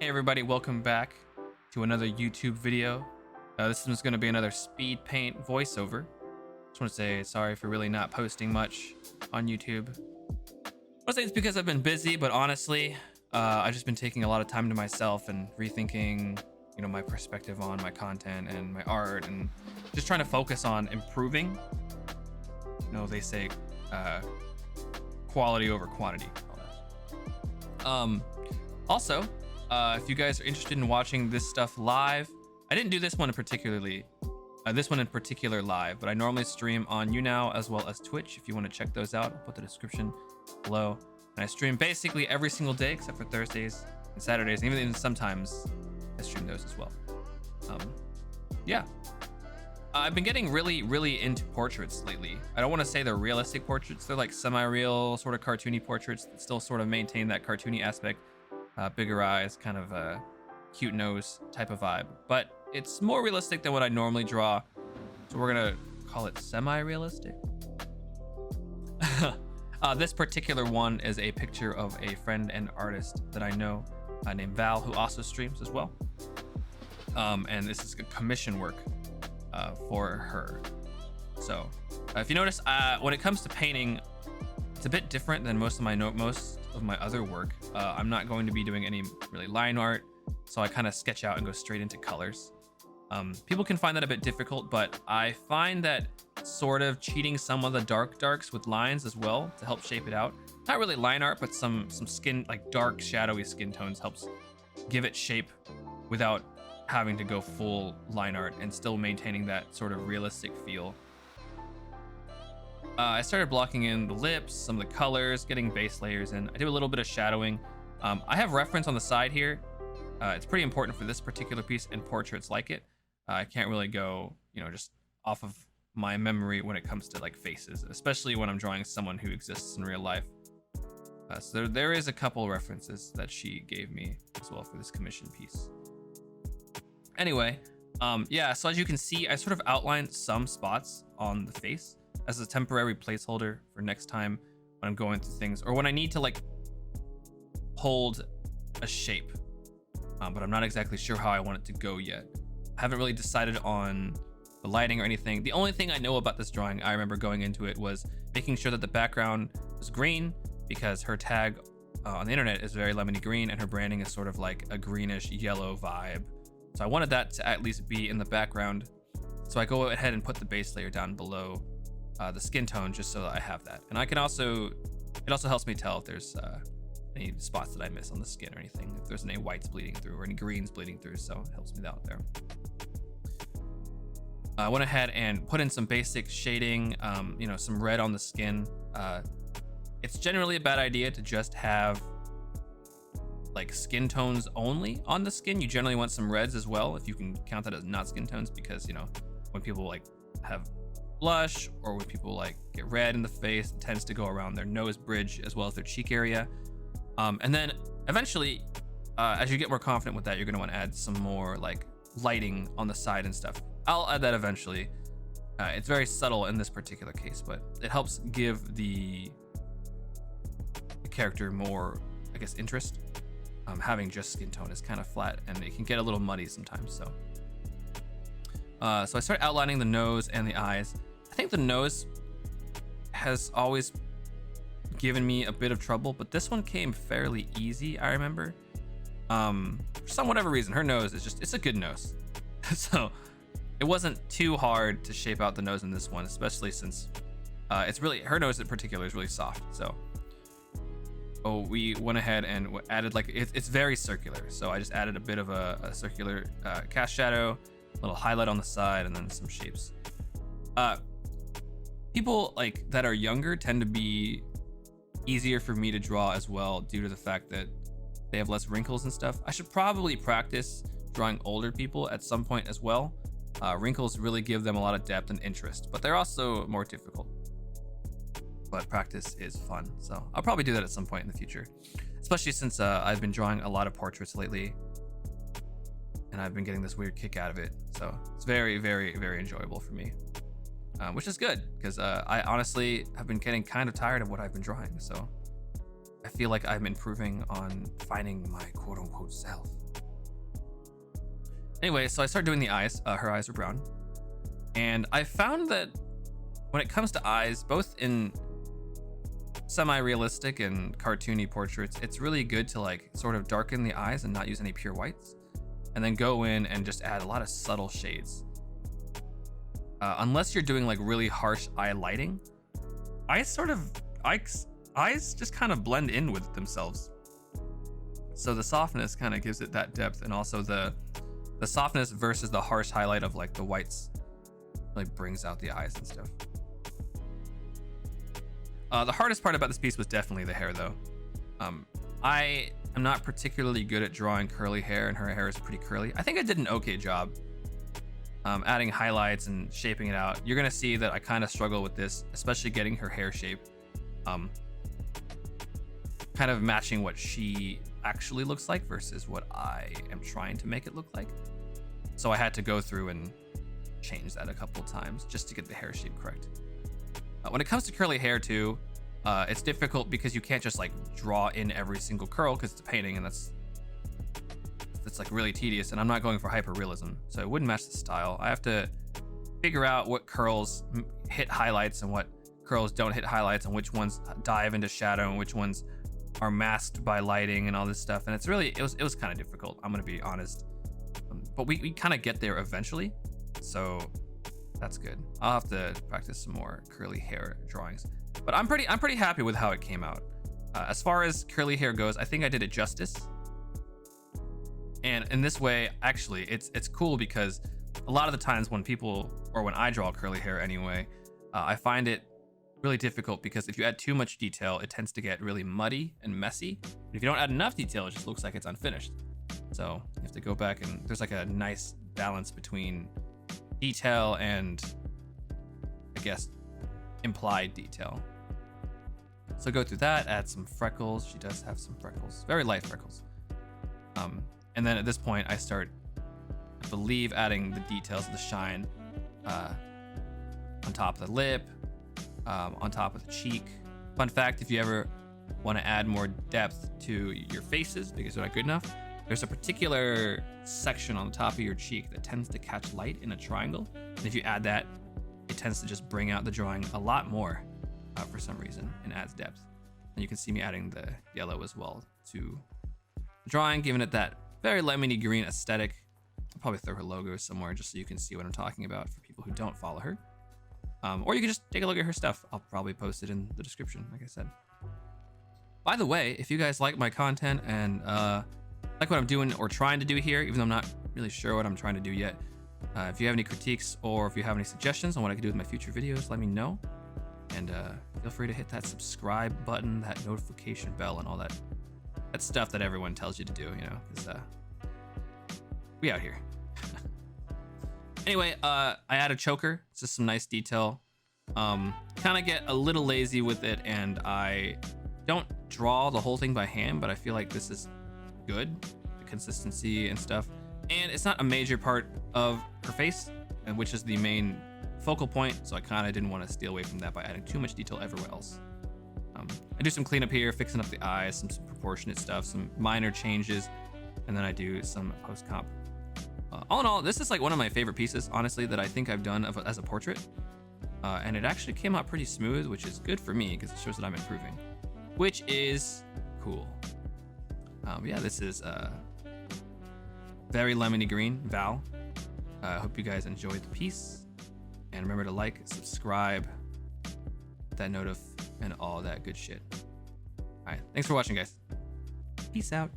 Hey everybody, welcome back to another YouTube video. This one's going to be another speed paint voiceover. Just want to say sorry for really not posting much on YouTube. I say it's because I've been busy, but honestly, I've just been taking a lot of time to myself and rethinking, my perspective on my content and my art, and just trying to focus on improving. They say quality over quantity. Also, if you guys are interested in watching this stuff live, I didn't do this one in particular live, but I normally stream on YouNow as well as Twitch. If you want to check those out, I'll put the description below. And I stream basically every single day except for Thursdays and Saturdays, and even sometimes I stream those as well. Yeah. I've been getting really into portraits lately. I don't want to say they're realistic portraits. They're like semi-real, sort of cartoony portraits that still sort of maintain that cartoony aspect. Bigger eyes, kind of a cute nose type of vibe. But it's more realistic than what I normally draw. So we're gonna call it semi-realistic. This particular one is a picture of a friend and artist that I know named Val, who also streams as well. And this is a commission work for her. So if you notice, when it comes to painting, it's a bit different than most of my other work. I'm not going to be doing any really line art, so I kind of sketch out and go straight into colors. People can find that a bit difficult, but I find that sort of cheating some of the darks with lines as well to help shape it out. Not really line art, but some skin, like dark shadowy skin tones, helps give it shape without having to go full line art and still maintaining that sort of realistic feel. I started blocking in the lips, some of the colors, getting base layers in. I do a little bit of shadowing. I have reference on the side here. It's pretty important for this particular piece and portraits like it. I can't really go, just off of my memory when it comes to like faces, especially when I'm drawing someone who exists in real life. So there is a couple references that she gave me as well for this commission piece. Anyway, yeah, so as you can see, I sort of outlined some spots on the face as a temporary placeholder for next time when I'm going through things, or when I need to like hold a shape, but I'm not exactly sure how I want it to go yet. I haven't really decided on the lighting or anything. The only thing I know about this drawing, I remember going into it, was making sure that the background was green, because her tag on the internet is very lemony green and her branding is sort of like a greenish yellow vibe. So I wanted that to at least be in the background. So I go ahead and put the base layer down below the skin tone, just so that I have that. And it also helps me tell if there's any spots that I miss on the skin or anything, if there's any whites bleeding through or any greens bleeding through, so it helps me out there. I went ahead and put in some basic shading, some red on the skin. It's generally a bad idea to just have like skin tones only on the skin. You generally want some reds as well, if you can count that as not skin tones, because when people like have blush, or when people like get red in the face, it tends to go around their nose bridge as well as their cheek area. And then eventually, as you get more confident with that, you're going to want to add some more like lighting on the side and stuff. I'll add that eventually. It's very subtle in this particular case, but it helps give the character more, I guess, interest. Having just skin tone is kind of flat and it can get a little muddy sometimes. So I start outlining the nose and the eyes. I think the nose has always given me a bit of trouble, but this one came fairly easy, I remember. For some whatever reason, her nose is it's a good nose. So it wasn't too hard to shape out the nose in this one, especially since her nose in particular is really soft. So we went ahead and added it's very circular. So I just added a bit of a circular cast shadow, a little highlight on the side, and then some shapes. People like that are younger tend to be easier for me to draw as well, due to the fact that they have less wrinkles and stuff. I should probably practice drawing older people at some point as well. Wrinkles really give them a lot of depth and interest, but they're also more difficult. But practice is fun, so I'll probably do that at some point in the future, especially since I've been drawing a lot of portraits lately and I've been getting this weird kick out of it. So it's very, very, very enjoyable for me, which is good, because I honestly have been getting kind of tired of what I've been drawing. So I feel like I'm improving on finding my quote unquote self. Anyway, so I started doing the eyes. Her eyes are brown. And I found that when it comes to eyes, both in semi-realistic and cartoony portraits, it's really good to like sort of darken the eyes and not use any pure whites, and then go in and just add a lot of subtle shades. Unless you're doing like really harsh eye lighting, eyes just kind of blend in with themselves. So the softness kind of gives it that depth, and also the softness versus the harsh highlight of like the whites like brings out the eyes and stuff. The hardest part about this piece was definitely the hair, though. I am not particularly good at drawing curly hair, and her hair is pretty curly. I think I did an okay job adding highlights and shaping it out. You're gonna see that I kind of struggle with this, especially getting her hair shape kind of matching what she actually looks like versus what I am trying to make it look like. So I had to go through and change that a couple of times just to get the hair shape correct. When it comes to curly hair too, it's difficult because you can't just like draw in every single curl because it's a painting, and that's like really tedious, and I'm not going for hyper realism, so it wouldn't match the style. I have to figure out what curls hit highlights and what curls don't hit highlights, and which ones dive into shadow and which ones are masked by lighting and all this stuff. And it's really, it was kind of difficult, I'm gonna be honest, but we kind of get there eventually, so that's good. I'll have to practice some more curly hair drawings, but I'm pretty happy with how it came out. As far as curly hair goes, I think I did it justice. And in this way, actually, it's cool because a lot of the times when people, or when I draw curly hair anyway, I find it really difficult because if you add too much detail, it tends to get really muddy and messy. And if you don't add enough detail, it just looks like it's unfinished. So you have to go back, and there's like a nice balance between detail and, I guess, implied detail. So go through that, add some freckles. She does have some freckles, very light freckles. And then at this point, I start, I believe, adding the details of the shine on top of the lip, on top of the cheek. Fun fact, if you ever want to add more depth to your faces because they're not good enough, there's a particular section on the top of your cheek that tends to catch light in a triangle. And if you add that, it tends to just bring out the drawing a lot more for some reason, and adds depth. And you can see me adding the yellow as well to the drawing, giving it that very lemony green aesthetic. I'll probably throw her logo somewhere just so you can see what I'm talking about for people who don't follow her. Or you can just take a look at her stuff. I'll probably post it in the description, like I said. By the way, if you guys like my content and like what I'm doing or trying to do here, even though I'm not really sure what I'm trying to do yet, if you have any critiques or if you have any suggestions on what I can do with my future videos, let me know. And feel free to hit that subscribe button, that notification bell, and all that stuff that everyone tells you to do, you know, because we out here. Anyway, I add a choker. It's just some nice detail. Kind of get a little lazy with it, and I don't draw the whole thing by hand, but I feel like this is good, the consistency and stuff. And it's not a major part of her face, and which is the main focal point, so I kind of didn't want to steal away from that by adding too much detail everywhere else. I do some cleanup here, fixing up the eyes, some proportionate stuff, some minor changes, and then I do some post-comp. All in all, this is like one of my favorite pieces, honestly, that I think I've done as a portrait. And it actually came out pretty smooth, which is good for me because it shows that I'm improving, which is cool. Yeah, this is very lemony green, Val. I hope you guys enjoyed the piece. And remember to like, subscribe, that notif, and all that good shit. All right, thanks for watching, guys. Peace out.